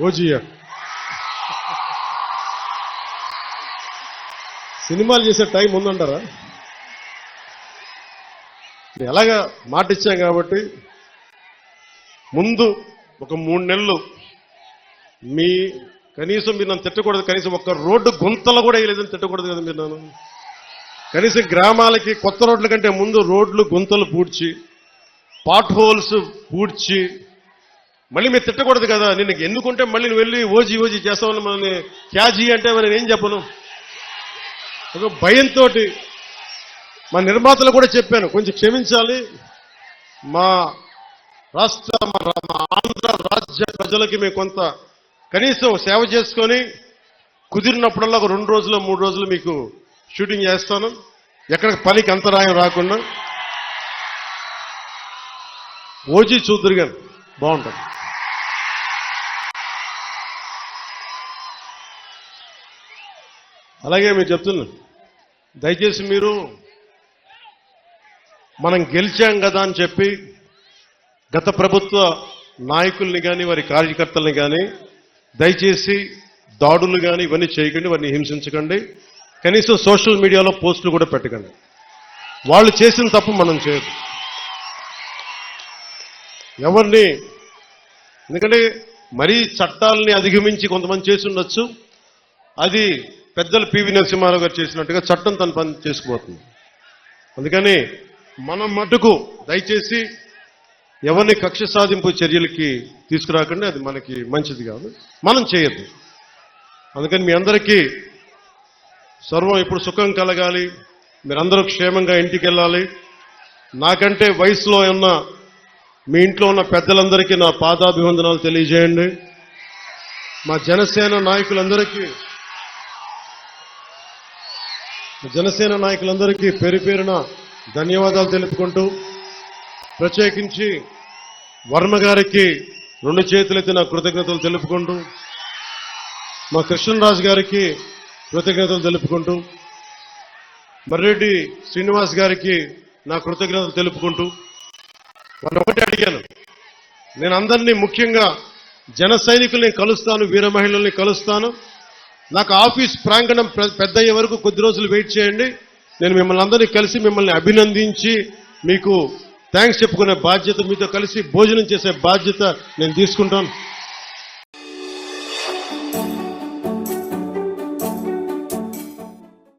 Ojea సినిమాలు చేసే time ఉందంటారా? ఎలాగా మాట ఇచ్చాం కాబట్టి ముందు ఒక 3 నెలలు మీ కనీసం మీరు నన్ను తిట్టకూడదు, కనీసం ఒక్క రోడ్డు గుంతలు కూడా వేయలేదని తిట్టకూడదు కదా మీరు నన్ను. కనీసం గ్రామాలకి కొత్త రోడ్ల కంటే ముందు రోడ్లు గుంతలు పూడ్చి పాట్ హోల్స్ పూడ్చి మళ్ళీ మీరు తిట్టకూడదు కదా. నేను ఎందుకుంటే మళ్ళీ నువ్వు వెళ్ళి ఓజీ చేస్తామని మనల్ని క్యాజీ అంటే మరి నేను ఏం చెప్పను. ఒక భయంతో మా నిర్మాతలు కూడా చెప్పాను, కొంచెం క్షమించాలి, మా రాష్ట్ర మా ఆంధ్ర రాజ్య ప్రజలకి మేము కొంత కనీసం సేవ చేసుకొని కుదిరినప్పుడల్లా ఒక 2 రోజులు 3 రోజులు మీకు షూటింగ్ చేస్తాను, ఎక్కడికి పనికి అంతరాయం రాకుండా. ఓజీ చూద్దరు గారు బాగుంటుంది. అలాగే మీరు చెప్తున్నా, దయచేసి మీరు మనం గెలిచాం కదా అని చెప్పి గత ప్రభుత్వ నాయకుల్ని కానీ వారి కార్యకర్తల్ని కానీ దయచేసి దాడులు కానీ ఇవన్నీ చేయకండి, వారిని హింసించకండి, కనీసం సోషల్ మీడియాలో పోస్టులు కూడా పెట్టకండి. వాళ్ళు చేసిన తప్పు మనం చేయదు ఎవరిని. ఎందుకంటే మరీ చట్టాలని అధిగమించి కొంతమంది చేసి ఉండొచ్చు, అది పెద్దలు పివి నరసింహారావు గారు చేసినట్టుగా చట్టం తన పని చేసుకుపోతుంది. అందుకని మనం మటుకు దయచేసి ఎవరిని కక్ష సాధింపు చర్యలకి తీసుకురాకండి, అది మనకి మంచిది కాదు, మనం చేయొద్దు. అందుకని మీ అందరికీ సర్వం ఇప్పుడు సుఖం కలగాలి, మీరందరూ క్షేమంగా ఇంటికి వెళ్ళాలి. నాకంటే వయసులో ఉన్న మీ ఇంట్లో ఉన్న పెద్దలందరికీ నా పాదాభివందనాలు తెలియజేయండి. మా జనసేన నాయకులందరికీ పేరు పేరున ధన్యవాదాలు తెలుపుకుంటూ, ప్రత్యేకించి వర్మ గారికి 2 చేతులెత్తి నా కృతజ్ఞతలు తెలుపుకుంటూ, మా కృష్ణరాజు గారికి కృతజ్ఞతలు తెలుపుకుంటూ, మర్రెడ్డి శ్రీనివాస్ గారికి నా కృతజ్ఞతలు తెలుపుకుంటూ, వాళ్ళు ఒకటి అడిగాను, నేను అందరినీ ముఖ్యంగా జన సైనికుల్ని కలుస్తాను, వీర మహిళల్ని కలుస్తాను, నాకు ఆఫీస్ ప్రాంగణం పెద్దయ్యే వరకు కొద్ది రోజులు వెయిట్ చేయండి, నేను మిమ్మల్ని అందరినీ కలిసి మిమ్మల్ని అభినందించి మీకు థ్యాంక్స్ చెప్పుకునే బాధ్యత, మీతో కలిసి భోజనం చేసే బాధ్యత నేను తీసుకుంటాను.